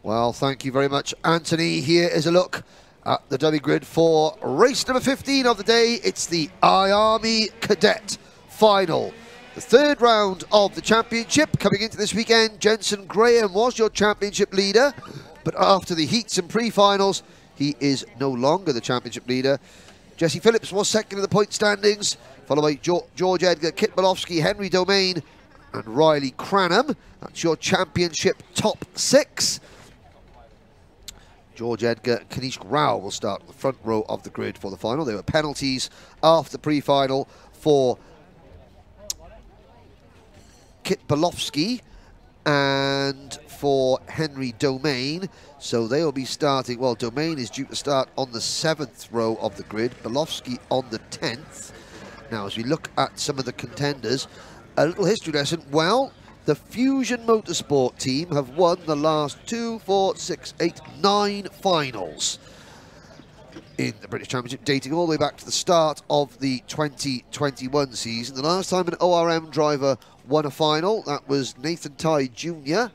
Well, thank you very much, Anthony. Here is a look at the dummy grid for race number 15 of the day. It's the Iami Cadet final. The third round of the championship coming into this weekend. Jensen Graham was your championship leader, but after the heats and pre-finals, he is no longer the championship leader. Jesse Phillips was second in the point standings, followed by George Edgar, Kit Bolofsky, Henry Domain, and Riley Cranham. That's your championship top 6. George Edgar and Kanishk Rao will start in the front row of the grid for the final. There were penalties after the pre-final for Kit Bolofsky and for Henry Domain. So they will be starting, well, Domain is due to start on the 7th row of the grid, Bolofsky on the 10th. Now, as we look at some of the contenders, a little history lesson. Well, the Fusion Motorsport team have won the last 2, 4, 6, 8, 9 finals in the British Championship, dating all the way back to the start of the 2021 season. The last time an ORM driver won a final, that was Nathan Ty Jr.,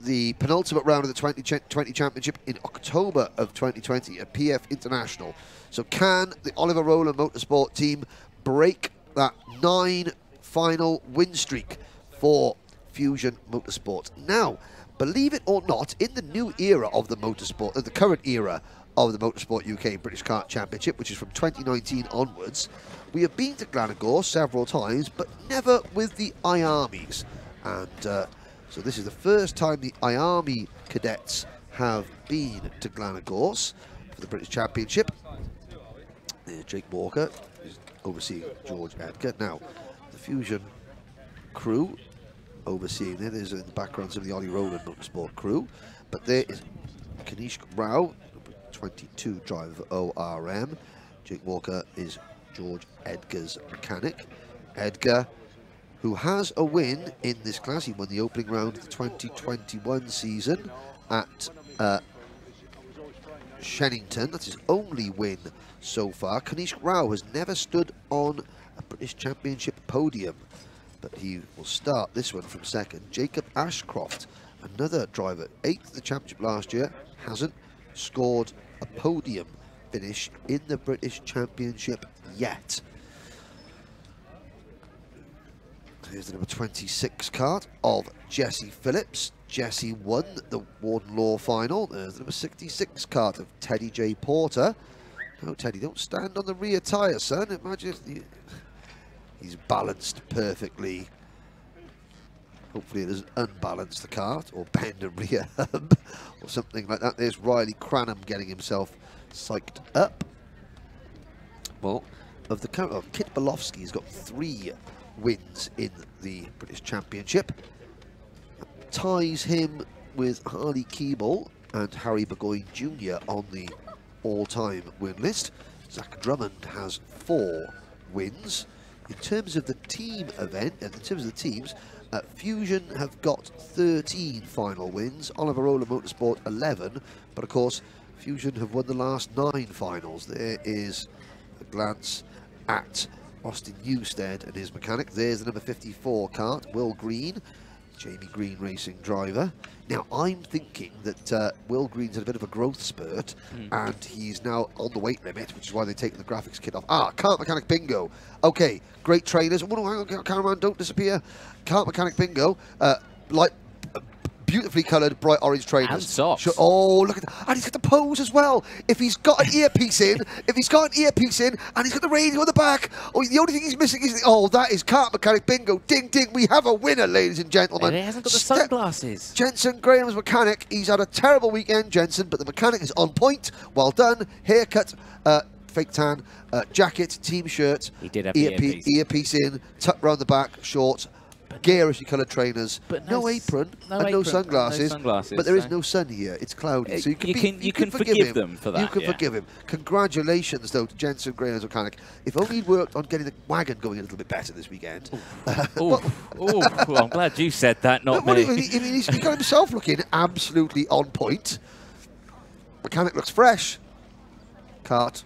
the penultimate round of the 2020 Championship in October of 2020 at PF International. So can the Oliver Rowland Motorsport team break that 9 final win streak for Fusion Motorsport? Now, believe it or not, in the new era of the motorsport, the current era of the Motorsport UK British Kart Championship, which is from 2019 onwards, we have been to Glenagore several times, but never with the IAMEs. And so this is the first time the Iami Cadets have been to Glenagore for the British Championship. There's Jake Walker, who's overseeing George Edgar. Now, the Fusion crew overseeing it is in the background some of the Ollie Rowland Motorsport crew. But there is Kanishk Rao, number 22 driver for ORM. Jake Walker is George Edgar's mechanic. Edgar, who has a win in this class. He won the opening round of the 2021 season at Shennington. That's his only win so far. Kanishk Rao has never stood on a British Championship podium, but he will start this one from second. Jacob Ashcroft, another driver, 8th in the championship last year, hasn't scored a podium finish in the British Championship yet. Here's the number 26 kart of Jesse Phillips. Jesse won the Warden Law final. There's the number 66 kart of Teddy J. Porter. No, Teddy, don't stand on the rear tyre, son. Imagine he's balanced perfectly. Hopefully it doesn't unbalance the kart or bend a rear hub or something like that. There's Riley Cranham getting himself psyched up. Well, of the count of Kit Bolofsky's got 3 wins in the British Championship. Ties him with Harley Keeble and Harry Burgoyne Jr. on the all-time win list. Zach Drummond has 4 wins. In terms of the team event, and in terms of the teams, Fusion have got 13 final wins, Oliver Rowland Motorsport 11, but of course Fusion have won the last 9 finals. There is a glance at Austin Newstead and his mechanic. There's the number 54 kart, Will Green, Jamie Green racing driver. Now, I'm thinking that Will Green's had a bit of a growth spurt, and he's now on the weight limit, which is why they've taken the graphics kit off. Ah, Kart Mechanic Bingo. Okay, great trainers. Oh, no, hang on, cameraman, don't disappear. Kart Mechanic Bingo, like beautifully coloured bright orange trainers. And socks. Oh, look at that. And he's got the pose as well. If he's got an earpiece in, and he's got the radio on the back, oh, the only thing he's missing is, oh, that is Kart Mechanic Bingo. Ding, ding, we have a winner, ladies and gentlemen. And he hasn't got the sunglasses. Jensen Graham's mechanic. He's had a terrible weekend, Jensen, but the mechanic is on point. Well done. Haircut, fake tan, jacket, team shirt. He did have the earpiece in, tucked round the back, shorts. Garishly coloured trainers, but no apron, and no sunglasses. But there is no sun here. It's cloudy, so you can forgive them for that. You can forgive him. Congratulations, though, to Jensen Graham's mechanic. If only he'd worked on getting the wagon going a little bit better this weekend. Well, I'm glad you said that, not me. He's got himself looking absolutely on point. Mechanic looks fresh. Kart.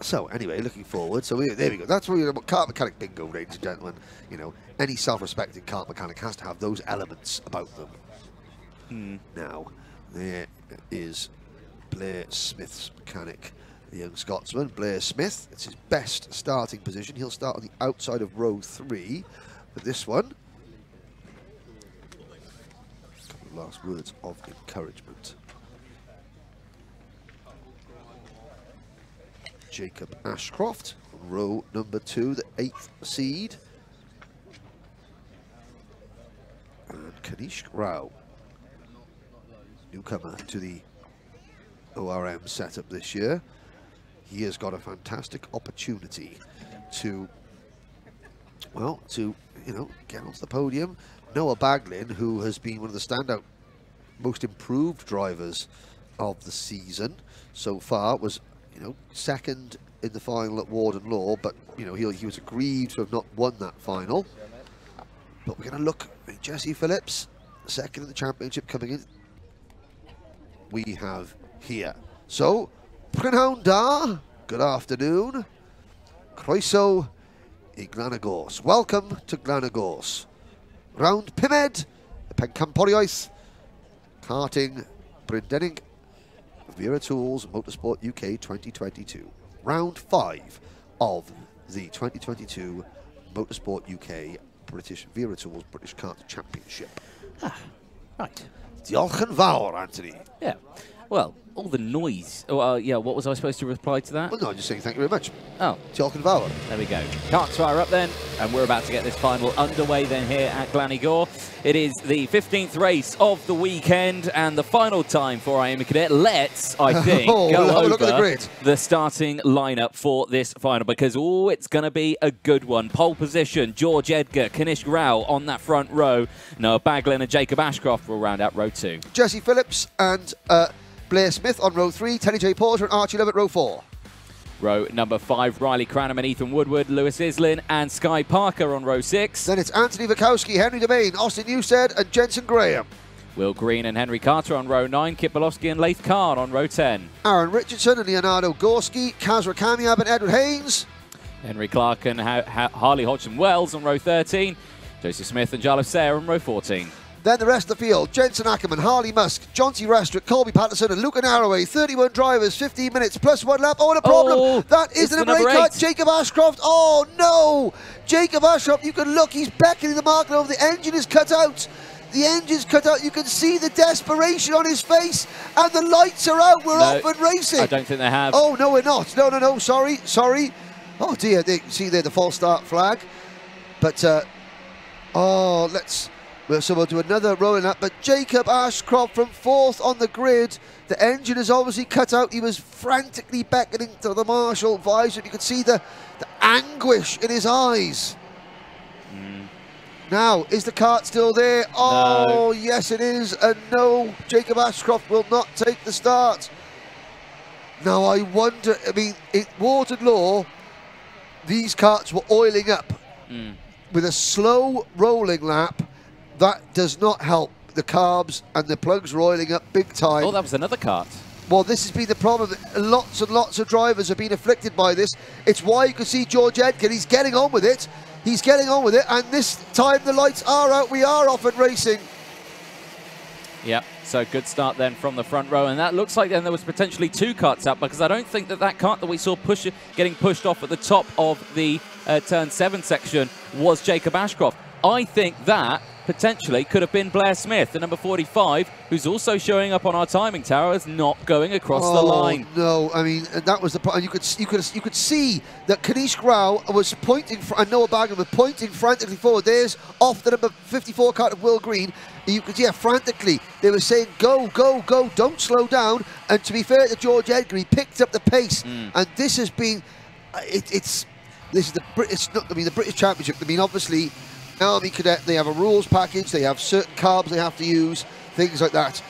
So anyway, looking forward. So there we go. That's what Kart Mechanic Bingo, ladies and gentlemen. You know, any self-respecting kart mechanic has to have those elements about them. Now, there is Blair Smith's mechanic, the young Scotsman. Blair Smith, it's his best starting position. He'll start on the outside of row 3 for this one. A couple of last words of encouragement. Jacob Ashcroft, row number 2, the 8th seed. And Kanishk Rao, newcomer to the ORM setup this year. He has got a fantastic opportunity to, well, get onto the podium. Noah Baglin, who has been one of the standout, most improved drivers of the season so far, was, second in the final at Warden Law, but, he was aggrieved to have not won that final. But we're going to look at Jesse Phillips, second in the championship coming in. We have here. So, Prynhawn da, good afternoon. Croeso I Glanagos. Welcome to Glanagos. Round Pimed, the Pencamporiaeth, Karting, Bryndenig, Wera Tools, Motorsport UK 2022. Round 5 of the 2022 Motorsport UK British Wera Tools British Kart Championship. Ah, right. Diolch yn fawr, Anthony. Yeah. Well, all the noise. Oh, yeah, what was I supposed to reply to that? Well, no, I'm just saying thank you very much. Oh. Diolch yn fawr. There we go. Karts fire up then, and we're about to get this final underway then here at Glanigor. It is the 15th race of the weekend and the final time for Iami Cadet. Let's, I think, go over look at the grid. The starting lineup for this final because, it's going to be a good one. Pole position, George Edgar, Kanishk Rao on that front row. Noah Baglin and Jacob Ashcroft will round out row 2. Jesse Phillips and Blair Smith on row 3, Teddy J. Porter and Archie Lovett row 4. Row number 5, Riley Cranham and Ethan Woodward, Lewis Islin and Sky Parker on row 6. Then it's Anthony Wachowski, Henry Domain, Austin Newstead and Jensen Graham. Will Green and Henry Carter on row 9, Kip Bolowski and Laith Khan on row 10. Aaron Richardson and Leonardo Gorski, Kazra Kamiab and Edward Haynes. Henry Clark and Harley Hodgson Wells on row 13. Joseph Smith and Jarlath Sayre on row 14. Then the rest of the field, Jensen Ackerman, Harley Musk, Johnsy Restrick, Colby Patterson and Luca Narroway, 31 drivers, 15 minutes, plus 1 lap. Oh, and a problem. Oh, that is an brake cut. Jacob Ashcroft. Oh, no. Jacob Ashcroft, you can look, he's beckoning the marker over. The engine is cut out. The engine's cut out. You can see the desperation on his face. And the lights are out. We're off and racing. I don't think they have. Oh, no, we're not. No. Sorry. Oh, dear. See there, the false start flag. But, so we'll do another rolling up, but Jacob Ashcroft from 4th on the grid. The engine is obviously cut out. He was frantically beckoning to the marshal visor. You could see the anguish in his eyes. Now, is the kart still there? Oh, no. Yes it is. And no, Jacob Ashcroft will not take the start. Now, I wonder, in Warden Law, these karts were oiling up with a slow rolling lap. That does not help the carbs, and the plugs roiling up big time. Oh, that was another kart. Well, this has been the problem. Lots and lots of drivers have been afflicted by this. It's why you can see George Edgar. He's getting on with it. And this time the lights are out. We are off and racing. Yep, so good start then from the front row. And that looks like then there was potentially 2 karts up, because I don't think that kart that we saw getting pushed off at the top of the turn 7 section was Jacob Ashcroft. I think that potentially could have been Blair Smith, the number 45, who's also showing up on our timing tower as not going across the line. No, that was the problem. You could see that Kanishk Rao was pointing, and Noah Baglin was pointing frantically forward. There's off the number 54 kart of Will Green. You could, frantically, they were saying, go, don't slow down. And to be fair to George Edgar, he picked up the pace. And this has been, this is the British Championship. Obviously, Army Cadet, they have a rules package, they have certain carbs they have to use, things like that.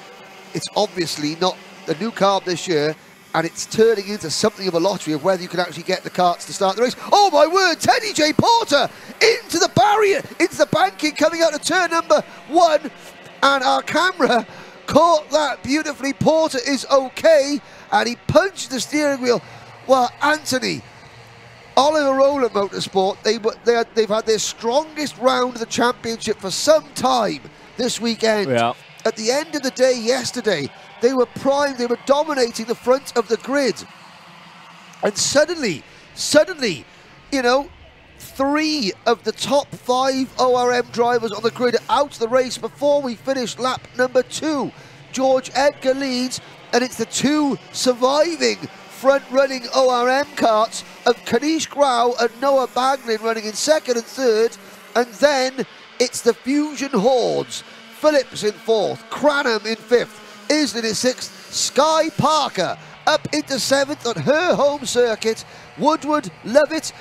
It's obviously not a new carb this year, and it's turning into something of a lottery of whether you can actually get the karts to start the race. Oh my word, Teddy J. Porter into the barrier, into the banking, coming out of turn number 1, and our camera caught that beautifully. Porter is okay, and he punched the steering wheel. Well, Anthony, Oliver Rowland Motorsport, they've had their strongest round of the championship for some time this weekend. Yeah. at the end of the day yesterday, they were primed, they were dominating the front of the grid. And suddenly, you know, 3 of the top 5 ORM drivers on the grid are out of the race before we finish lap number 2. George Edgar leads, and it's the 2 surviving front-running ORM karts of Kanish Grau and Noah Baglin running in 2nd and 3rd, and then it's the Fusion Hordes. Phillips in 4th, Cranham in 5th, Islin in 6th, Sky Parker up into 7th on her home circuit. Woodward, Lovett,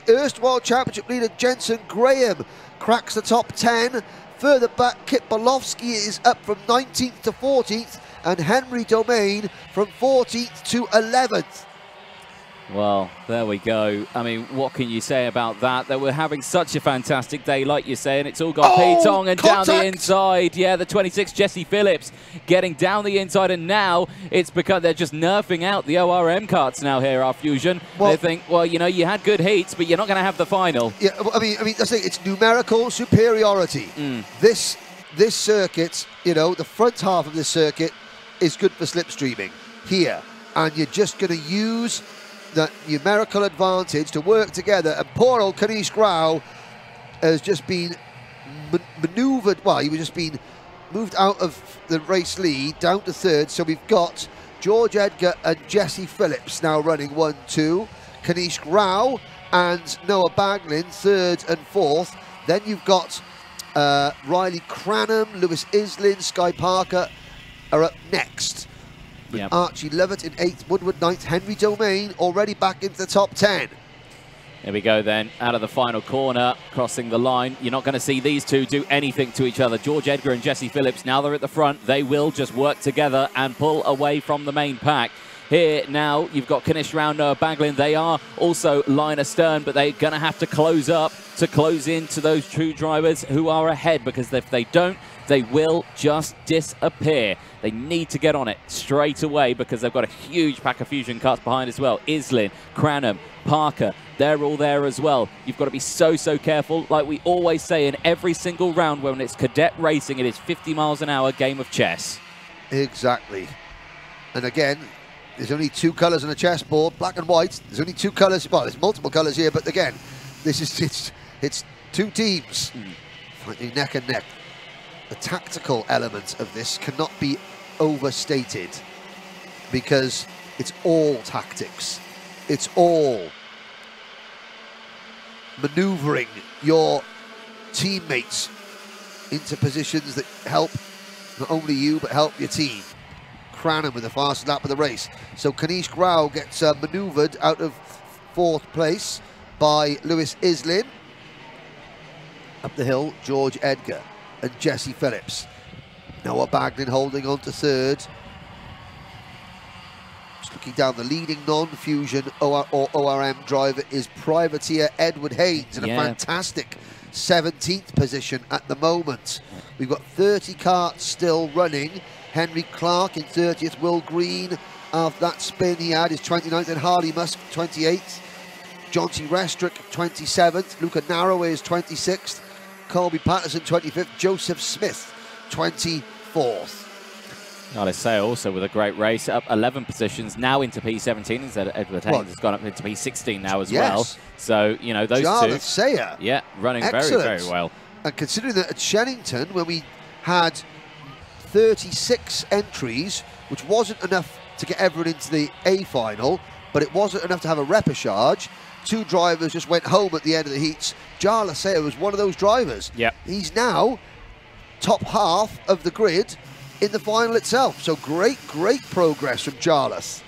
erstwhile championship leader Jensen Graham cracks the top 10. Further back, Kit Bolofsky is up from 19th to 14th, and Henry Domain from 14th to 11th. Well, there we go. I mean, what can you say about that? That we're having such a fantastic day, like you're saying. It's all got P-Tong and contact down the inside. Yeah, the 26, Jesse Phillips, getting down the inside, and now it's because they're just nerfing out the ORM karts now here, our Fusion. Well, they think, well, you know, you had good heats, but you're not going to have the final. Yeah, I mean, that's it. It's numerical superiority. This circuit, you know, the front half of this circuit is good for slipstreaming here, and you're just going to use that numerical advantage to work together. And poor old Kanish Grau has just been manoeuvred. Well, he was just been moved out of the race lead down to 3rd. So we've got George Edgar and Jesse Phillips now running 1-2. Kanish Grau and Noah Baglin 3rd and 4th. Then you've got Riley Cranham, Lewis Islin, Sky Parker are up next. Yep. Archie Lovett in 8th, Woodward 9th, Henry Domain already back into the top 10. There we go then, out of the final corner, crossing the line. You're not going to see these two do anything to each other. George Edgar and Jesse Phillips, now they're at the front. They will just work together and pull away from the main pack. Here now, you've got Kanish Grau, Noah Baglin. They are also line astern, but they're going to have to close up to close into those two drivers who are ahead, because if they don't, they will just disappear. They need to get on it straight away because they've got a huge pack of Fusion karts behind as well. Islin, Cranham, Parker, they're all there as well. You've got to be so careful. Like we always say in every single round when it's cadet racing, it is 50 miles an hour game of chess. Exactly. And again, there's only 2 colours on a chessboard, black and white. There's only 2 colours. Well, there's multiple colours here, but again, this is it's 2 teams fighting neck and neck. The tactical element of this cannot be overstated because it's all tactics. It's all manoeuvring your teammates into positions that help not only you but help your team. Cranham with the fastest lap of the race. So Kanish Grau gets manoeuvred out of 4th place by Lewis Islin. Up the hill, George Edgar and Jesse Phillips. Noah Baglin holding on to 3rd. Just looking down, the leading non-Fusion ORM driver is privateer Edward Haynes in a fantastic 17th position at the moment. We've got 30 karts still running. Henry Clark in 30th, Will Green after that spin he had is 29th, and Harley Musk 28th. John T. Restrick 27th, Luca Narrow is 26th. Colby Patterson 25th, Joseph Smith 24th. Let's say also with a great race, up 11 positions now into P17 instead of Edward Haynes has gone up into P16 now as well. So, you know, those two. Sayer. Yeah, running very well. And considering that at Shennington, when we had 36 entries, which wasn't enough to get everyone into the A final, but it wasn't enough to have a repechage. 2 drivers just went home at the end of the heats. Jarlath Sayer was one of those drivers. Yep. He's now top half of the grid in the final itself. So great progress from Jarlath.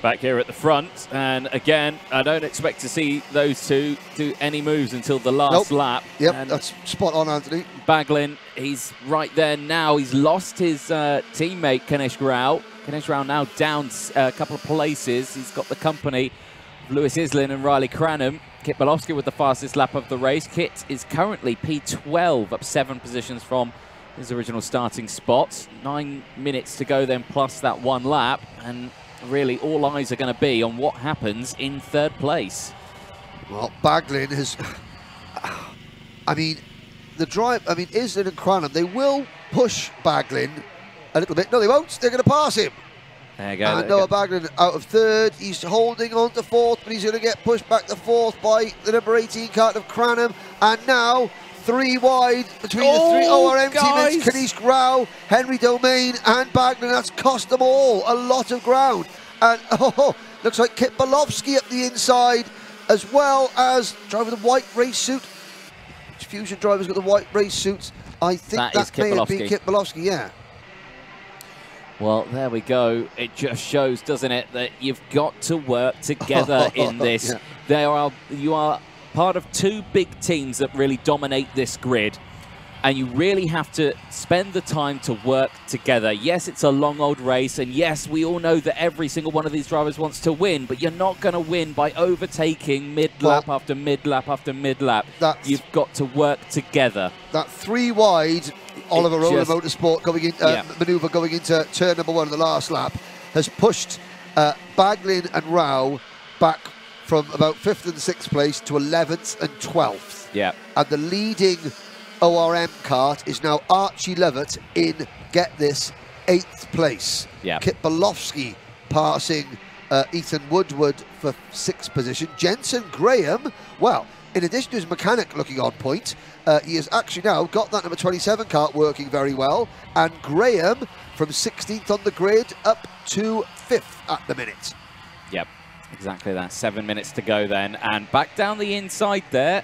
Back here at the front, and again, I don't expect to see those two do any moves until the last lap. Yep, and that's spot on, Anthony. Baglin, he's right there now. He's lost his teammate, Kanish Grau. Kanish Grau now down a couple of places. He's got the company of Lewis Islin and Riley Cranham. Kit Bolofsky with the fastest lap of the race. Kit is currently P12, up 7 positions from his original starting spot. 9 minutes to go then, plus that 1 lap, and really all eyes are going to be on what happens in 3rd place. Well, Baglin has, I mean, Islin and Cranham, they will push Baglin a little bit. No, they won't. They're going to pass him. There you go. And Noah Baglin out of third. He's holding on to fourth, but he's going to get pushed back to fourth by the number 18 kart of Cranham. And now 3 wide between the 3 ORM teammates, Kanish Rao, Henry Domain and Baglin. That's cost them all a lot of ground. And looks like Kit Bolofsky up the inside, as well as driver with the white race suit. Fusion driver's got the white race suits. I think that may have been Kit Bolofsky, yeah. Well, there we go. It just shows, doesn't it, that you've got to work together in this. Yeah. You are part of 2 big teams that really dominate this grid, and you really have to spend the time to work together. Yes, it's a long old race, and yes, we all know that every single one of these drivers wants to win, but you're not going to win by overtaking mid-lap after mid-lap after mid-lap. You've got to work together. That 3 wide Oliver Rowland Motorsport going in, manoeuvre going into turn number 1 of the last lap has pushed Baglin and Rao back from about 5th and 6th place to 11th and 12th. Yeah. And the leading ORM kart is now Archie Lovett in, get this, 8th place. Yeah. Kit Bolofsky passing Ethan Woodward for 6th position. Jensen Graham, well, in addition to his mechanic looking on point, he has actually now got that number 27 kart working very well. And Graham from 16th on the grid up to 5th at the minute. Yep, exactly that. 7 minutes to go then. And back down the inside there.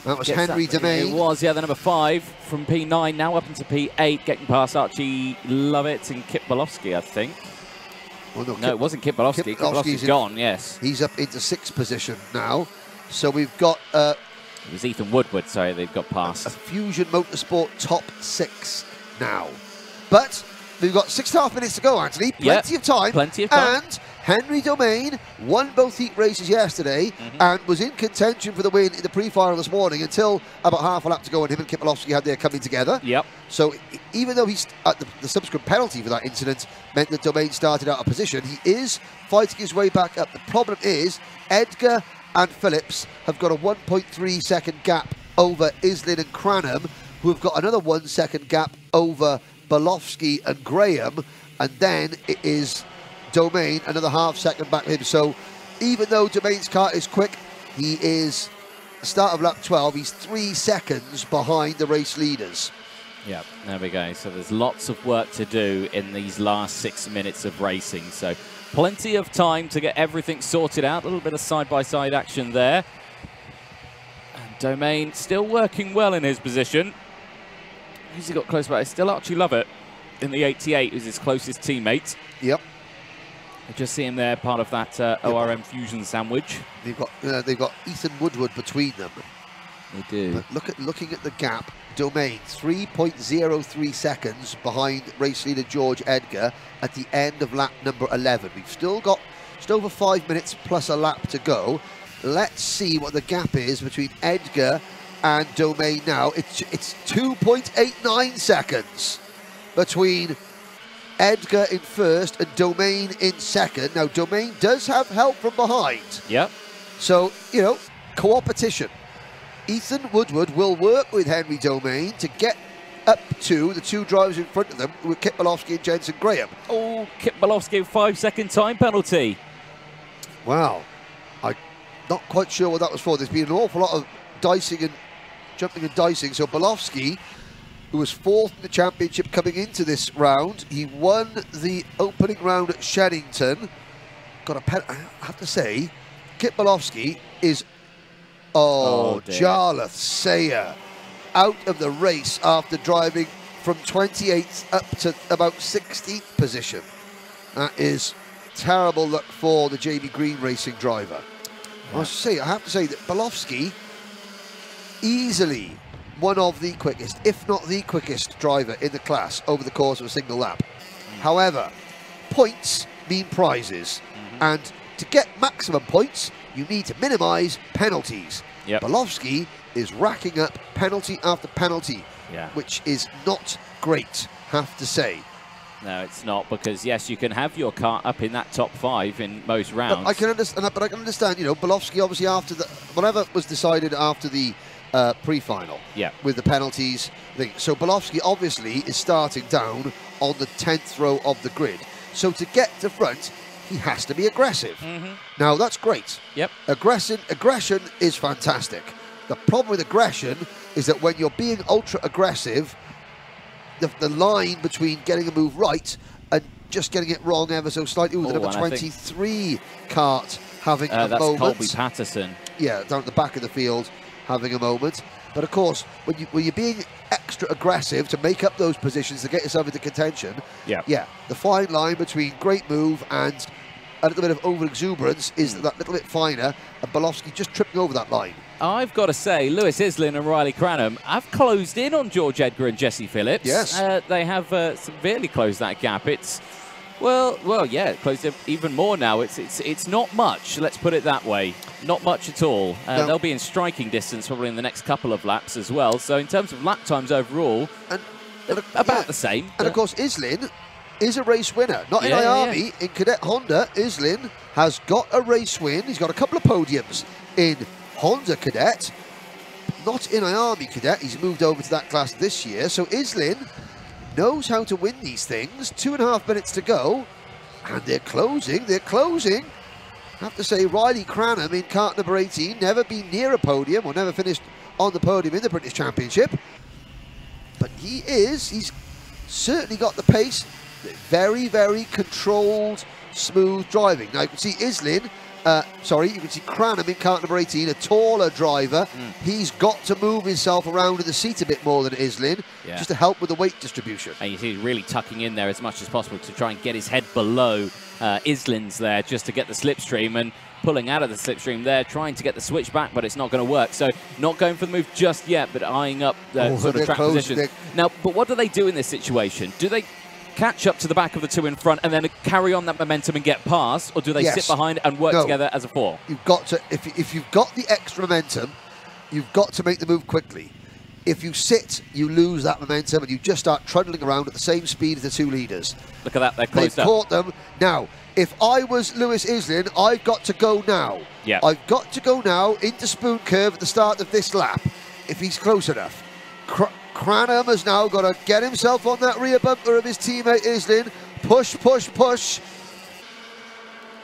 That was Henry Domain. It was, yeah, the number 5 from P9, now up into P8, getting past Archie Lovett and Kit Bolofsky, I think. Well, no, it wasn't Kit Bolofsky. Kit Bolofsky's gone, yes. He's up into 6th position now. So we've got... it was Ethan Woodward, sorry, they've got past. A Fusion Motorsport top 6 now. But we've got 6.5 minutes to go, Anthony. Plenty of time. Plenty of time. And Henry Domain won both heat races yesterday and was in contention for the win in the pre-final this morning until about half a lap to go, and him and Kit Bolofsky had their coming together. Yep. So even though he's the subsequent penalty for that incident meant that Domain started out of position, he is fighting his way back up. The problem is Edgar and Phillips have got a 1.3 second gap over Islin and Cranham, who have got another 1 second gap over Bolofsky and Graham, and then it is Domain another half second back him. So even though Domain's kart is quick, he is, start of lap 12, he's 3 seconds behind the race leaders. Yeah, there we go. So there's lots of work to do in these last 6 minutes of racing. So plenty of time to get everything sorted out. A little bit of side-by-side action there. And Domain still working well in his position. Who's he got close by? Still Archie Lovett in the 88, who's his closest teammate. Yep. I just see him there, part of that ORM Fusion sandwich. They've got Ethan Woodward between them. They do. But looking at the gap, Domain 3.03 seconds behind race leader George Edgar at the end of lap number 11. We've still got just over 5 minutes plus a lap to go. Let's see what the gap is between Edgar and Domain now. It's 2.89 seconds between Edgar in first and Domain in second. Now, Domain does have help from behind. Yep. So, you know, co-opetition. Ethan Woodward will work with Henry Domain to get up to the 2 drivers in front of them, with Kit Bolofsky and Jensen Graham. Oh, Kit Bolofsky, 5 second time penalty. Wow. I'm not quite sure what that was for. There's been an awful lot of dicing and jumping and dicing. So Bolofsky, who was 4th in the championship coming into this round, he won the opening round at Sheddington. Got a pen. I have to say, Kit Bolofsky is, Jarlath Sayer out of the race after driving from 28th up to about 16th position. That is terrible luck for the JB Green Racing driver. Yeah. I have to say that Bolofsky, easily one of the quickest, if not the quickest driver in the class over the course of a single lap. However, points mean prizes, and to get maximum points, you need to minimise penalties. Yep. Bolofsky is racking up penalty after penalty, which is not great, have to say. No, it's not, because yes, you can have your kart up in that top 5 in most rounds. But I can understand, you know, Bolofsky obviously after the whatever was decided after the pre-final. Yeah. With the penalties thing. So Bolofsky obviously is starting down on the 10th row of the grid. So to get to front, he has to be aggressive. Now that's great. Yep. Aggression is fantastic. The problem with aggression is that when you're being ultra aggressive, the line between getting a move right and just getting it wrong ever so slightly. Ooh, the number 23 kart having a that's moment. Colby Patterson. Yeah, down at the back of the field having a moment. But of course, when you're being extra aggressive to make up those positions to get yourself into contention, yeah, the fine line between great move and a little bit of over-exuberance is that little bit finer, and Bolofsky just tripping over that line. I've got to say, Lewis Islin and Riley Cranham have closed in on George Edgar and Jesse Phillips. Yes. They have severely closed that gap. It's, well, yeah, closed it even more now. It's not much, let's put it that way. Not much at all. No. They'll be in striking distance probably in the next couple of laps as well. So in terms of lap times overall, about the same. And of course, Islin is a race winner. Not in Iami, in Cadet Honda, Islin has got a race win. He's got a couple of podiums in Honda Cadet, not in Iami Cadet. He's moved over to that class this year. So Islin knows how to win these things. 2.5 minutes to go, and they're closing. I have to say, Riley Cranham in kart number 18, never been near a podium or never finished on the podium in the British Championship. But he's certainly got the pace. Very, very controlled, smooth driving. Now you can see Islin, you can see Cranham in kart number 18, a taller driver. He's got to move himself around in the seat a bit more than Islin, just to help with the weight distribution. And you see he's really tucking in there as much as possible to try and get his head below Islin's there, just to get the slipstream, and pulling out of the slipstream there, trying to get the switch back, but it's not going to work. So not going for the move just yet, but eyeing up the sort of track position. Now, but what do they do in this situation? Do they catch up to the back of the two in front and then carry on that momentum and get past, or do they sit behind and work together as a four? You've got to, if you've got the extra momentum, you've got to make the move quickly. If you sit, you lose that momentum and you just start trundling around at the same speed as the two leaders. Look at that, they're closed They've caught them. Now, if I was Lewis Islin, I've got to go now. Yeah. I've got to go now into Spoon Curve at the start of this lap, if he's close enough. Cranham has now got to get himself on that rear bumper of his teammate Islin. Push, push, push.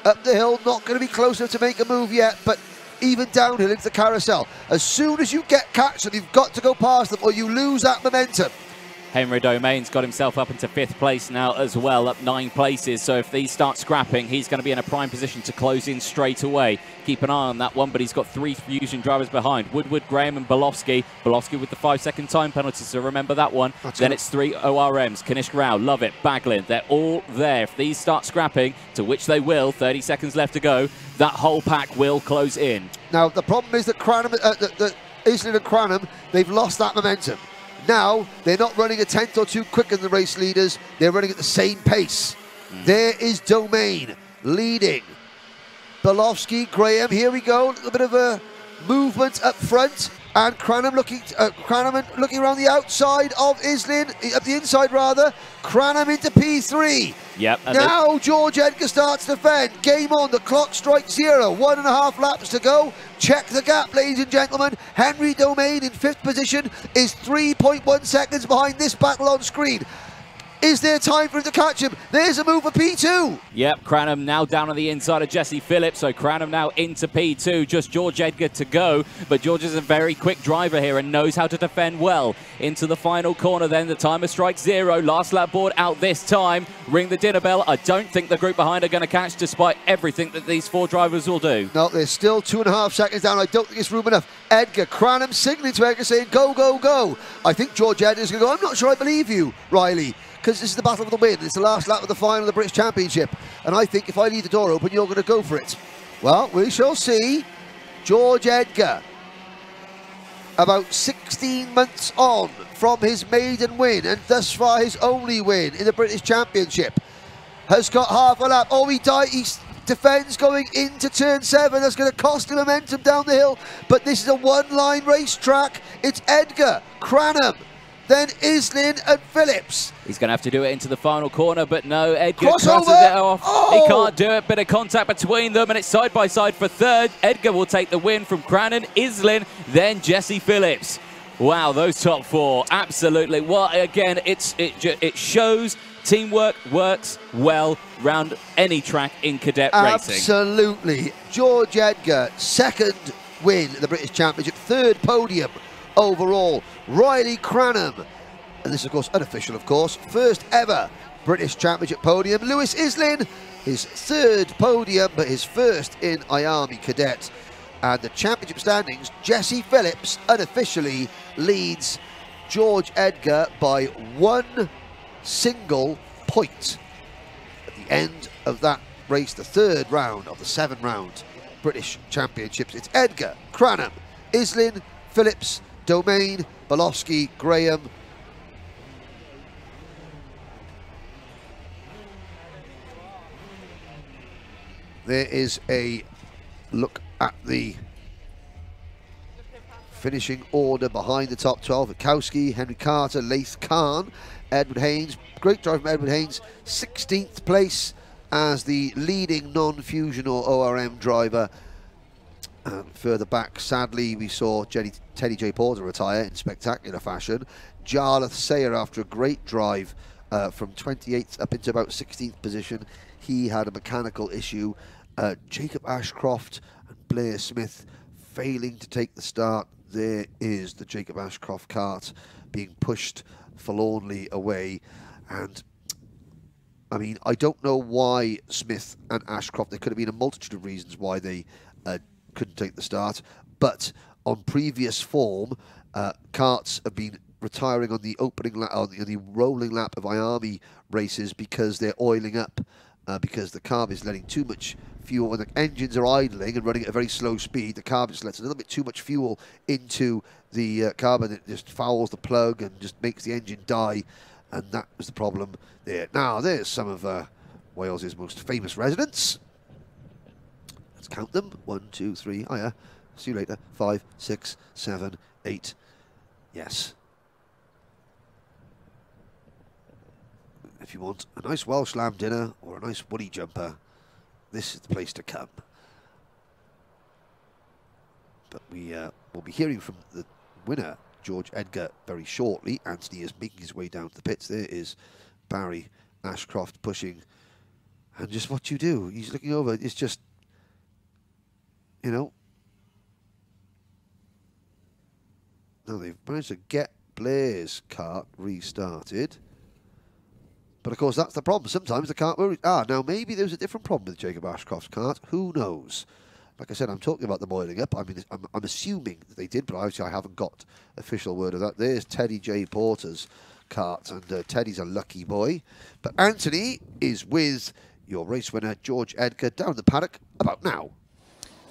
Up the hill, not going to be close enough to make a move yet, but even downhill into the carousel. As soon as you catch them, you've got to go past them or you lose that momentum. Henry Domain's got himself up into 5th place now as well, up 9 places. So if these start scrapping, he's going to be in a prime position to close in straight away. Keep an eye on that one, but he's got 3 Fusion drivers behind. Woodward, Graham and Bolofsky. Bolofsky with the 5-second time penalty, so remember that one. Then it's 3 ORMs. Kanish Rao, love it, Baglin. They're all there. If these start scrapping, to which they will, 30 seconds left to go, that whole pack will close in. Now, the problem is that Islin and Cranham, they've lost that momentum. Now, they're not running a tenth or two quicker than the race leaders. They're running at the same pace. There is Domain leading. Bolofsky, Graham, here we go. A little bit of a movement up front. And Cranham looking around the outside of Islin, up the inside rather. Cranham into P3. Yep. Now George Edgar starts to defend. Game on, the clock strikes 0. 1.5 laps to go. Check the gap, ladies and gentlemen. Henry Domain in 5th position is 3.1 seconds behind this battle on screen. Is there time for him to catch him? There's a move for P2. Yep, Cranham now down on the inside of Jesse Phillips, so Cranham now into P2, just George Edgar to go, but George is a very quick driver here and knows how to defend well. Into the final corner then, the timer strikes 0, last lap board out this time, ring the dinner bell. I don't think the group behind are going to catch despite everything that these 4 drivers will do. No, there's still 2.5 seconds down. I don't think it's room enough. Edgar, Cranham signaling to Edgar saying, go, go, go. I think George Edgar's going to go, I'm not sure I believe you, Riley, because this is the battle of the win. It's the last lap of the final of the British Championship. And I think if I leave the door open, you're going to go for it. Well, we shall see. George Edgar, about 16 months on from his maiden win, and thus far his only win in the British Championship, has got half a lap. Oh, he defends going into turn 7. That's going to cost him momentum down the hill. But this is a one-line racetrack. It's Edgar, Cranham, then Islin and Phillips. He's going to have to do it into the final corner, but no, Edgar Crossover. crosses it off. Oh. He can't do it, bit of contact between them, and it's side by side for third. Edgar will take the win from Cranham, Islin, then Jesse Phillips. Wow, those top four, absolutely. Well, again, it shows teamwork works well round any track in cadet racing. Absolutely. George Edgar, second win at the British Championship, third podium overall. Riley Cranham, and this is of course unofficial, of course, first ever British Championship podium. Lewis Islin, his third podium, but his first in Iami Cadet. And the championship standings, Jesse Phillips unofficially leads George Edgar by 1 single point. At the end of that race, the third round of the 7-round British Championships, it's Edgar, Cranham, Islin, Phillips, Domain, Bolofsky, Graham. There is a look at the finishing order behind the top 12. Wachowski, Henry Carter, Laith Khan, Edward Haynes. Great drive from Edward Haynes. 16th place as the leading non-fusion or ORM driver. Further back, sadly, we saw Teddy J. Porter retire in spectacular fashion. Jarlath Sayer, after a great drive from 28th up into about 16th position, he had a mechanical issue. Jacob Ashcroft and Blair Smith failing to take the start. There is the Jacob Ashcroft kart being pushed forlornly away. And I mean, I don't know why Smith and Ashcroft, there could have been a multitude of reasons why they couldn't take the start, but on previous form, karts have been retiring on the opening lap, on the rolling lap of Iami races because they're oiling up, because the carb is letting too much fuel. When the engines are idling and running at a very slow speed, the carb just lets a little bit too much fuel into the carbon. It just fouls the plug and just makes the engine die, and that was the problem there. Now, there's some of Wales's most famous residents. Let's count them. 1, 2, 3. Oh yeah. See you later. 5, 6, 7, 8. Yes. If you want a nice Welsh lamb dinner or a nice woody jumper, this is the place to come. But we will be hearing from the winner, George Edgar, very shortly. Anthony is making his way down to the pits. There is Barry Ashcroft pushing. And just what you do, he's looking over. It's just, you know. Now they've managed to get Blair's kart restarted. But of course, that's the problem. Sometimes the kart will... now maybe there's a different problem with Jacob Ashcroft's kart. Who knows? Like I said, I'm talking about the boiling up. I mean, I'm assuming that they did, but obviously I haven't got official word of that. There's Teddy J. Porter's kart, and Teddy's a lucky boy. But Anthony is with your race winner, George Edgar, down the paddock about now.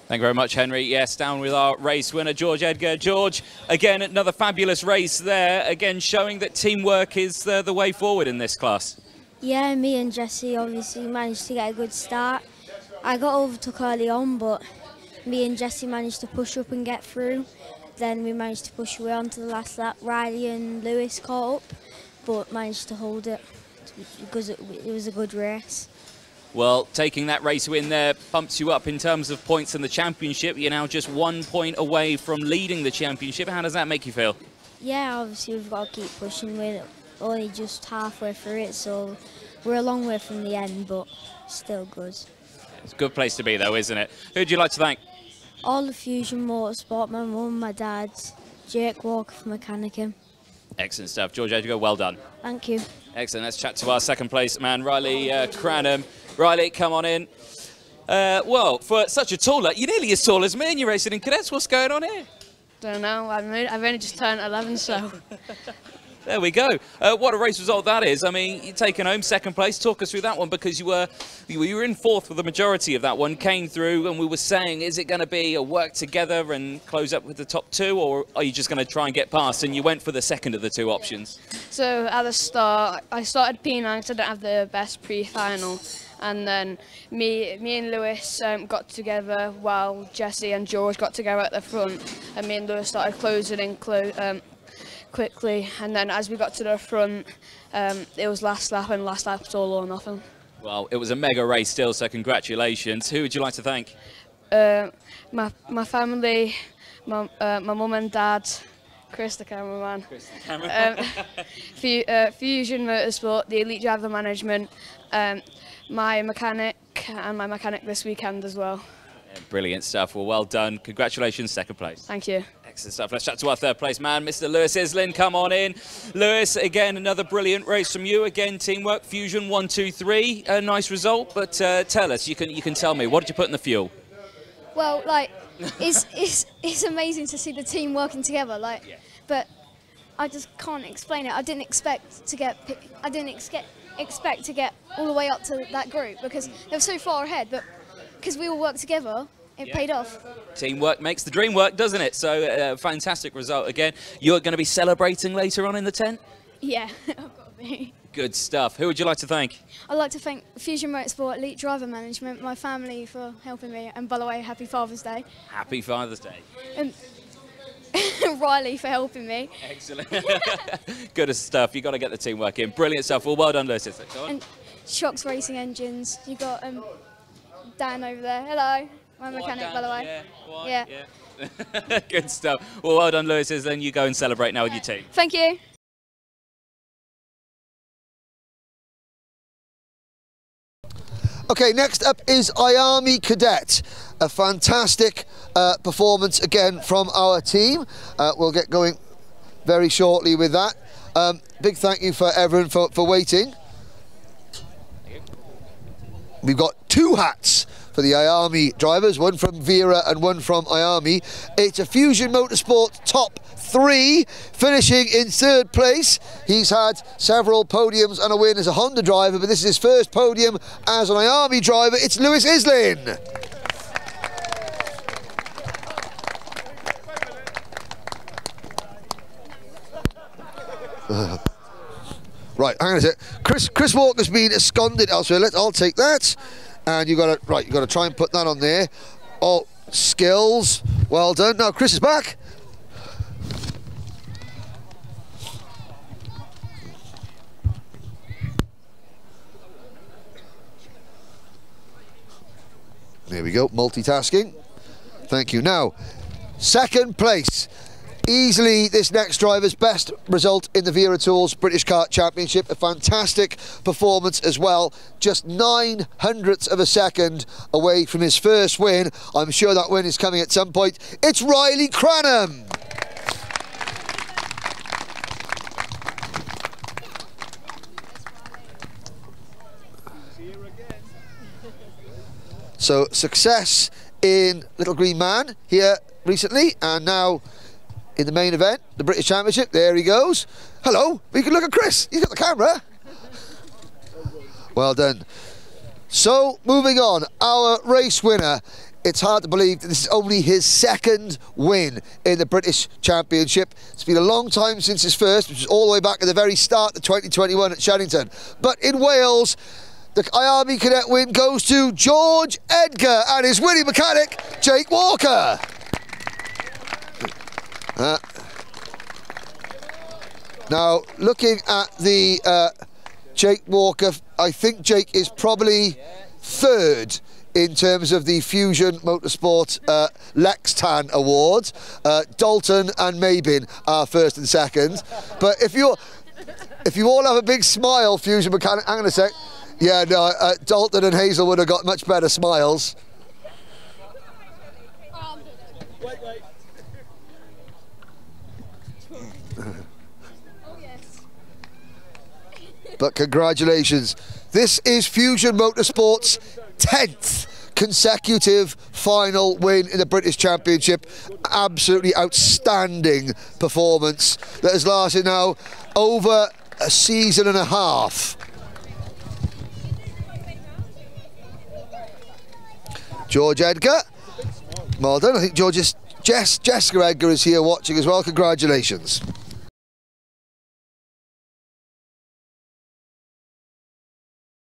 Thank you very much, Henry. Yes, down with our race winner, George Edgar. George, again, another fabulous race there. Again, showing that teamwork is the way forward in this class. Yeah, me and Jesse obviously managed to get a good start. I got overtook early on, but me and Jesse managed to push up and get through. Then we managed to push away onto the last lap. Riley and Lewis caught up, but managed to hold it because it was a good race. Well, taking that race win there bumps you up in terms of points in the championship. You're now just 1 point away from leading the championship. How does that make you feel? Yeah, obviously we've got to keep pushing. We're only just halfway through it, so we're a long way from the end, but still good. It's a good place to be, though, isn't it? Who would you like to thank? All the Fusion Motorsport, my mum, my dad, Jake Walker for mechanicking. Excellent stuff. George Edgar, well done. Thank you. Excellent. Let's chat to our second place man, Riley Cranham. Riley, come on in. Well, for such a tall lad, you're nearly as tall as me and you're racing in cadets. What's going on here? Don't know. I've only just turned 11, so... There we go. What a race result that is. I mean, you're taking home second place. Talk us through that one, because you were in fourth for the majority of that one, came through, and we were saying, is it going to be a work together and close up with the top two, or are you just going to try and get past? And you went for the second of the two options. So at the start, I started P9 because I didn't have the best pre-final. And then me and Lewis got together while Jesse and George got together at the front. And me and Lewis started closing in quickly, and then as we got to the front, it was last lap, and last lap was all or nothing. Well, it was a mega race still, so congratulations. Who would you like to thank? My family, my mum and dad, Chris the cameraman, Fusion Motorsport, the Elite Driver Management, my mechanic, and my mechanic this weekend as well. Yeah, brilliant stuff. Well, well done. Congratulations, second place. Thank you. Excellent stuff. Let's chat to our third place man, Mr. Lewis Islin. Come on in. Lewis, again, another brilliant race from you. Again, teamwork, Fusion 1, 2, 3. A nice result, but tell us, you can tell me, what did you put in the fuel? Well, like, it's amazing to see the team working together, like, yeah. But I just can't explain it. I didn't expect to get all the way up to that group because they were so far ahead, but because we all worked together, it paid off. Teamwork makes the dream work, doesn't it? So, fantastic result again. You're going to be celebrating later on in the tent? Yeah, I've got to be. Good stuff. Who would you like to thank? I'd like to thank Fusion Motorsport Elite Driver Management, my family for helping me, and by the way, Happy Father's Day. Happy Father's Day. And Riley for helping me. Excellent. Good stuff. You've got to get the teamwork in. Brilliant stuff. Well done, Lewis. And Shocks Racing Engines. You got Dan over there. Hello. My mechanic, by the way. Yeah. Good stuff. Well done, Lewis. Then you go and celebrate now with your team. Thank you. Okay, next up is Iami Cadet. A fantastic performance again from our team. We'll get going very shortly with that. Big thank you for everyone for waiting. We've got 2 hats for the Iami drivers, one from Wera and one from Iami. It's a Fusion Motorsport top 3, finishing in 3rd place. He's had several podiums and a win as a Honda driver, but this is his first podium as an Iami driver. It's Lewis Islin. Right, hang on a sec. Chris Walker's been absconded elsewhere. I'll take that. And you got to try and put that on there. Oh, skills. Well done. Now Chris is back. There we go, multitasking. Thank you. Now, 2nd place. Easily this next driver's best result in the Wera Tools British Kart Championship. A fantastic performance as well. Just 0.09 of a second away from his first win. I'm sure that win is coming at some point. It's Riley Cranham. So success in Little Green Man here recently, and now in the main event, the British Championship. There he goes. Hello, we can look at Chris. He's got the camera. Well done. So, moving on, our race winner. It's hard to believe that this is only his 2nd win in the British Championship. It's been a long time since his first, which was all the way back at the very start of 2021 at Shenington. But in Wales, the Iami Cadet win goes to George Edgar and his winning mechanic, Jake Walker. Now, looking at the Jake Walker, I think Jake is probably 3rd in terms of the Fusion Motorsport Lextan Awards. Dalton and Mabin are 1st and 2nd. But if you all have a big smile, Fusion mechanic, hang on a sec. Yeah, no, Dalton and Hazel would have got much better smiles. Wait. But congratulations. This is Fusion Motorsport's 10th consecutive final win in the British Championship. Absolutely outstanding performance that has lasted now over a season and a half. George Edgar, well done. I think Jessica Edgar is here watching as well. Congratulations.